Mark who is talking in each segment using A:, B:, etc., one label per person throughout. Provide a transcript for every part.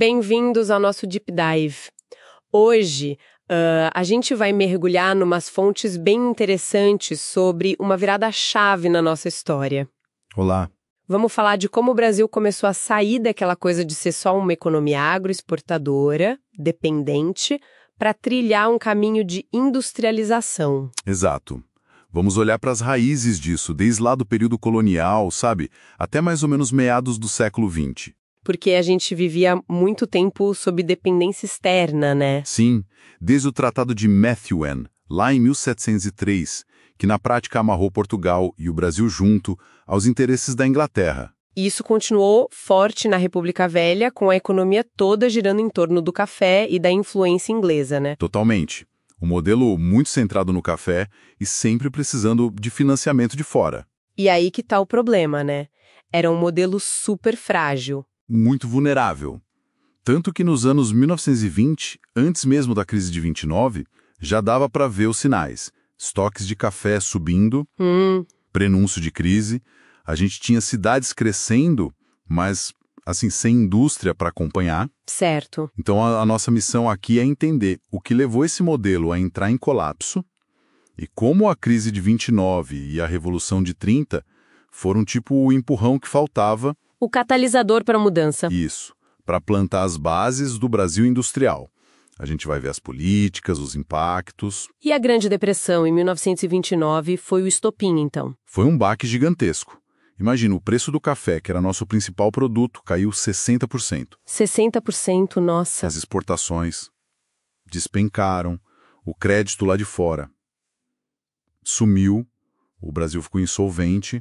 A: Bem-vindos ao nosso Deep Dive. Hoje, a gente vai mergulhar numas fontes bem interessantes sobre uma virada-chave na nossa história.
B: Olá.
A: Vamos falar de como o Brasil começou a sair daquela coisa de ser só uma economia agroexportadora, dependente, para trilhar um caminho de industrialização.
B: Exato. Vamos olhar para as raízes disso, desde lá do período colonial, sabe? Até mais ou menos meados do século XX.
A: Porque a gente vivia muito tempo sob dependência externa, né?
B: Sim, desde o Tratado de Methuen, lá em 1703, que na prática amarrou Portugal e o Brasil junto aos interesses da Inglaterra.
A: E isso continuou forte na República Velha, com a economia toda girando em torno do café e da influência inglesa, né?
B: Totalmente. Um modelo muito centrado no café e sempre precisando de financiamento de fora.
A: E aí que tá o problema, né? Era um modelo super frágil.
B: Muito vulnerável. Tanto que nos anos 1920, antes mesmo da crise de 29, já dava para ver os sinais. Estoques de café subindo, prenúncio de crise. A gente tinha cidades crescendo, mas assim, sem indústria para acompanhar.
A: Certo.
B: Então a nossa missão aqui é entender o que levou esse modelo a entrar em colapso e como a crise de 29 e a Revolução de 30 foram tipo o empurrão que faltava.
A: O catalisador para a mudança.
B: Isso, para plantar as bases do Brasil industrial. A gente vai ver as políticas, os impactos.
A: E a Grande Depressão, em 1929, foi o estopim, então?
B: Foi um baque gigantesco. Imagina, o preço do café, que era nosso principal produto, caiu 60%.
A: 60%, nossa.
B: As exportações despencaram, o crédito lá de fora sumiu, o Brasil ficou insolvente,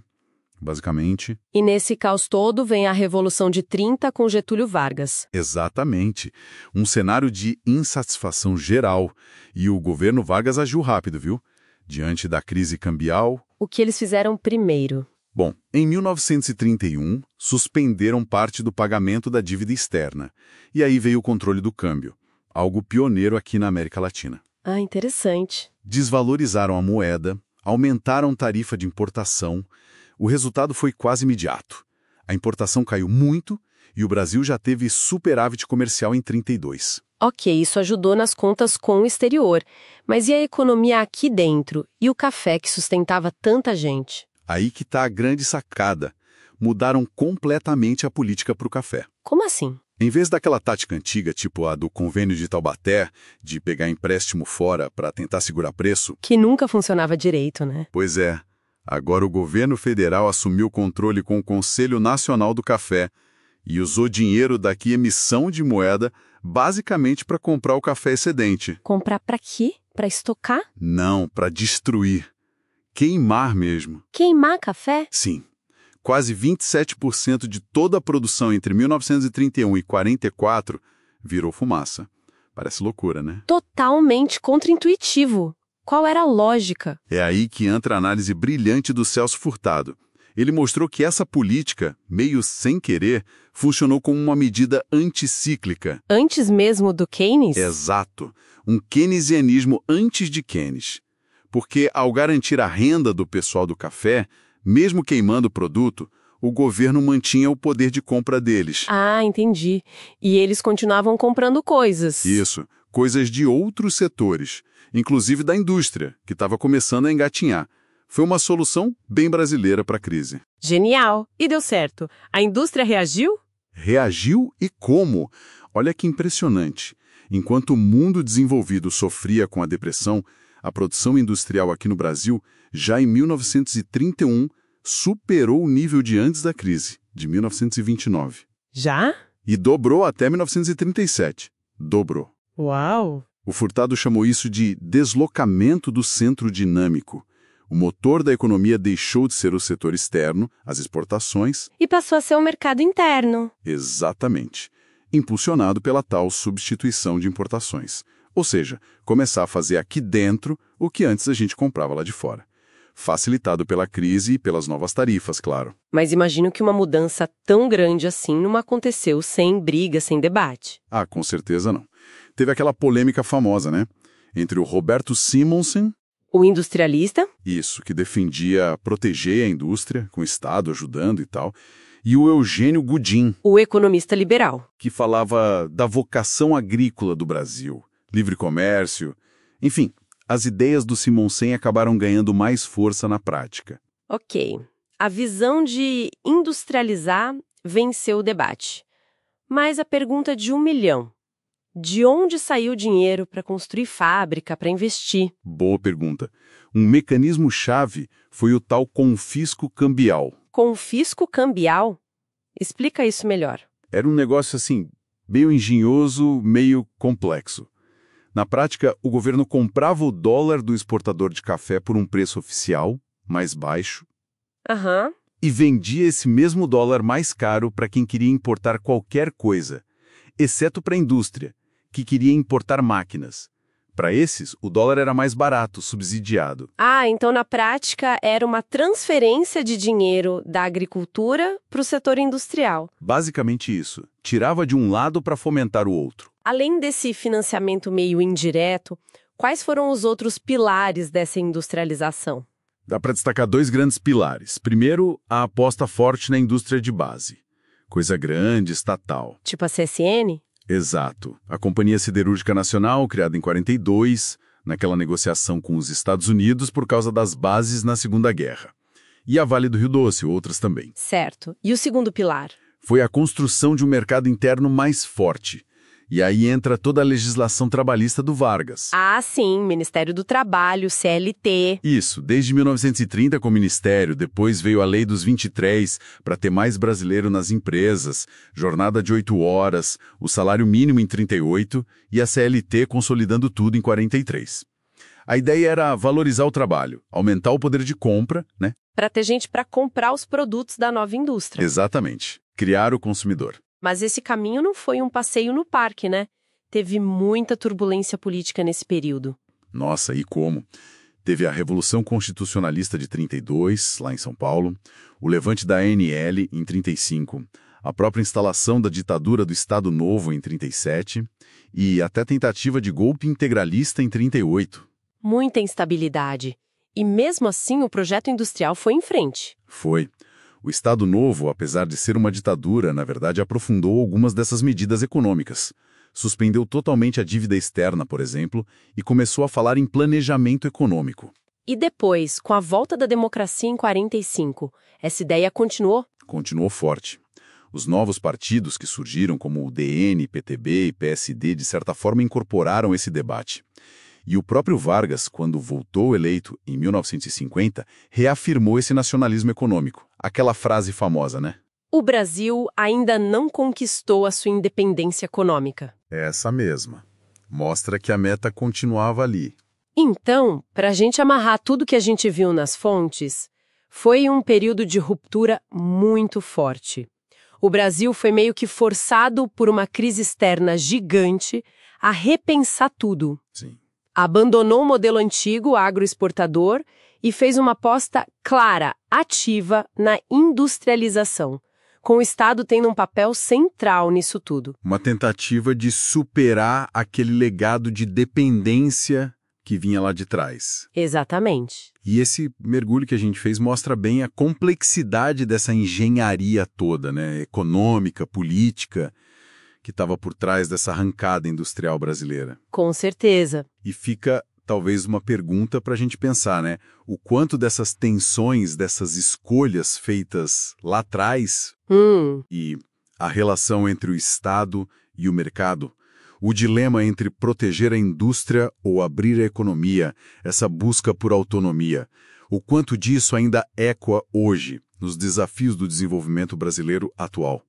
B: basicamente.
A: E nesse caos todo vem a Revolução de 30 com Getúlio Vargas.
B: Exatamente. Um cenário de insatisfação geral. E o governo Vargas agiu rápido, viu? Diante da crise cambial.
A: O que eles fizeram primeiro?
B: Bom, em 1931, suspenderam parte do pagamento da dívida externa. E aí veio o controle do câmbio. Algo pioneiro aqui na América Latina.
A: Ah, interessante.
B: Desvalorizaram a moeda, aumentaram tarifa de importação. O resultado foi quase imediato. A importação caiu muito e o Brasil já teve superávit comercial em 32.
A: Ok, isso ajudou nas contas com o exterior. Mas e a economia aqui dentro? E o café que sustentava tanta gente?
B: Aí que está a grande sacada. Mudaram completamente a política para o café.
A: Como assim?
B: Em vez daquela tática antiga, tipo a do convênio de Taubaté, de pegar empréstimo fora para tentar segurar preço...
A: Que nunca funcionava direito, né?
B: Pois é. Agora o governo federal assumiu o controle com o Conselho Nacional do Café e usou dinheiro daqui emissão de moeda basicamente para comprar o café excedente.
A: Comprar para quê? Para estocar?
B: Não, para destruir. Queimar mesmo.
A: Queimar café?
B: Sim. Quase 27% de toda a produção entre 1931 e 44 virou fumaça. Parece loucura, né?
A: Totalmente contraintuitivo. Qual era a lógica?
B: É aí que entra a análise brilhante do Celso Furtado. Ele mostrou que essa política, meio sem querer, funcionou como uma medida anticíclica.
A: Antes mesmo do Keynes?
B: Exato. Um keynesianismo antes de Keynes. Porque, ao garantir a renda do pessoal do café, mesmo queimando o produto, o governo mantinha o poder de compra deles.
A: Ah, entendi. E eles continuavam comprando coisas.
B: Isso. Coisas de outros setores, inclusive da indústria, que estava começando a engatinhar. Foi uma solução bem brasileira para a crise.
A: Genial! E deu certo. A indústria reagiu?
B: Reagiu e como? Olha que impressionante. Enquanto o mundo desenvolvido sofria com a depressão, a produção industrial aqui no Brasil, já em 1931, superou o nível de antes da crise, de 1929.
A: Já?
B: E dobrou até 1937. Dobrou.
A: Uau!
B: O Furtado chamou isso de deslocamento do centro dinâmico. O motor da economia deixou de ser o setor externo, as exportações...
A: E passou a ser o mercado interno.
B: Exatamente. Impulsionado pela tal substituição de importações. Ou seja, começar a fazer aqui dentro o que antes a gente comprava lá de fora. Facilitado pela crise e pelas novas tarifas, claro.
A: Mas imagino que uma mudança tão grande assim não aconteceu sem briga, sem debate.
B: Ah, com certeza não. Teve aquela polêmica famosa, né? Entre o Roberto Simonsen...
A: O industrialista?
B: Isso, que defendia proteger a indústria, com o Estado ajudando e tal, E o Eugênio Goudin,
A: O economista liberal.
B: que falava da vocação agrícola do Brasil, livre comércio. Enfim, as ideias do Simonsen acabaram ganhando mais força na prática.
A: Ok. A visão de industrializar venceu o debate. Mas a pergunta de 1 milhão. De onde saiu o dinheiro para construir fábrica, para investir?
B: Boa pergunta. Um mecanismo-chave foi o tal confisco cambial.
A: Confisco cambial? Explica isso melhor.
B: Era um negócio assim, meio engenhoso, meio complexo. Na prática, o governo comprava o dólar do exportador de café por um preço oficial, mais baixo,
A: Aham.
B: e vendia esse mesmo dólar mais caro para quem queria importar qualquer coisa, exceto para a indústria, que queria importar máquinas. Para esses, o dólar era mais barato, subsidiado.
A: Ah, então na prática era uma transferência de dinheiro da agricultura para o setor industrial.
B: Basicamente isso. Tirava de um lado para fomentar o outro.
A: Além desse financiamento meio indireto, quais foram os outros pilares dessa industrialização?
B: Dá para destacar 2 grandes pilares. Primeiro, a aposta forte na indústria de base. Coisa grande, estatal.
A: Tipo a CSN?
B: Exato. A Companhia Siderúrgica Nacional, criada em 42, naquela negociação com os Estados Unidos por causa das bases na Segunda Guerra. E a Vale do Rio Doce, outras também.
A: Certo. E o segundo pilar?
B: Foi a construção de um mercado interno mais forte. E aí entra toda a legislação trabalhista do Vargas.
A: Ah, sim, Ministério do Trabalho, CLT.
B: Isso, desde 1930 com o Ministério, depois veio a Lei dos 23 para ter mais brasileiro nas empresas, jornada de 8 horas, o salário mínimo em 38 e a CLT consolidando tudo em 43. A ideia era valorizar o trabalho, aumentar o poder de compra, né?
A: Para ter gente para comprar os produtos da nova indústria.
B: Exatamente, criar o consumidor.
A: Mas esse caminho não foi um passeio no parque, né? Teve muita turbulência política nesse período.
B: Nossa, e como? Teve a Revolução Constitucionalista de 32, lá em São Paulo, o levante da ANL em 35, a própria instalação da ditadura do Estado Novo em 37 e até tentativa de golpe integralista em 38.
A: Muita instabilidade. E mesmo assim o projeto industrial foi em frente.
B: Foi. O Estado Novo, apesar de ser uma ditadura, na verdade aprofundou algumas dessas medidas econômicas. Suspendeu totalmente a dívida externa, por exemplo, e começou a falar em planejamento econômico.
A: E depois, com a volta da democracia em 45, essa ideia continuou?
B: Continuou forte. Os novos partidos que surgiram, como o DN, PTB e PSD, de certa forma incorporaram esse debate. E o próprio Vargas, quando voltou eleito em 1950, reafirmou esse nacionalismo econômico. Aquela frase famosa, né?
A: O Brasil ainda não conquistou a sua independência econômica.
B: Essa mesma. Mostra que a meta continuava ali.
A: Então, para a gente amarrar tudo que a gente viu nas fontes, foi um período de ruptura muito forte. O Brasil foi meio que forçado por uma crise externa gigante a repensar tudo.
B: Sim.
A: Abandonou o modelo antigo, agroexportador, e fez uma aposta clara, ativa, na industrialização, com o Estado tendo um papel central nisso tudo.
B: Uma tentativa de superar aquele legado de dependência que vinha lá de trás.
A: Exatamente.
B: E esse mergulho que a gente fez mostra bem a complexidade dessa engenharia toda, né? Econômica, política, que estava por trás dessa arrancada industrial brasileira.
A: Com certeza.
B: E fica, talvez, uma pergunta para a gente pensar, né? O quanto dessas tensões, dessas escolhas feitas lá atrás e a relação entre o Estado e o mercado, o dilema entre proteger a indústria ou abrir a economia, essa busca por autonomia, o quanto disso ainda ecoa hoje nos desafios do desenvolvimento brasileiro atual.